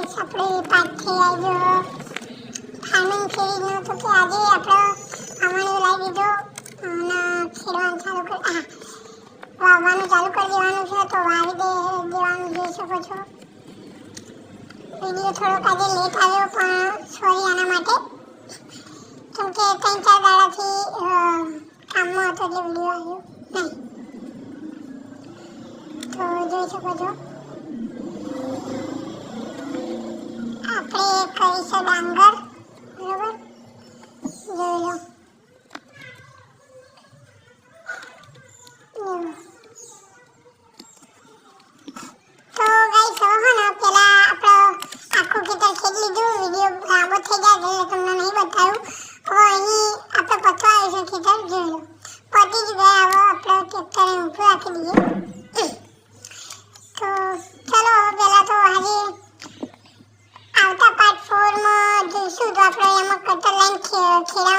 guys આપણે part 3 આવ્યો farming સિરીઝનો તો કે આજે આપણે આમણે લાવી દીધો અને ખેડવાનું ચાલુ કરી વાવવાનું ચાલુ કરી દેવાનું છે તો વાવી દેવાનું જોઈ શકો છો વિડીયો થોડોક આજે લેટ આવ્યો પણ સોરી આના માટે કેમ કે 3-4 દાડાથી કામમાં હતો એટલે વિડીયો આવ્યો નહીં તો જોઈ શકો છો આપણે કરીશું ડાંગર બરોબર જોઈ લો તો ગાઈસ હવે ને પેલા આપણો આખું ખેતર ખેડી લીધું વિડીયો લાંબો થઈ જાય એટલે તમને નહીં બતાવ્યું હવે અહીં આપણે પચવા આવીશું ખેતર જોઈ લો પતી જ ગયા હવે આપણે ટ્રેક્ટરને ઊભું રાખી દઈએ તો ચલો હવે પહેલાં તો આજે આવતા પાર્ટ 4 માં જોઈશું તો આપણે એમાં કટર લાઈન ખેડાવવાની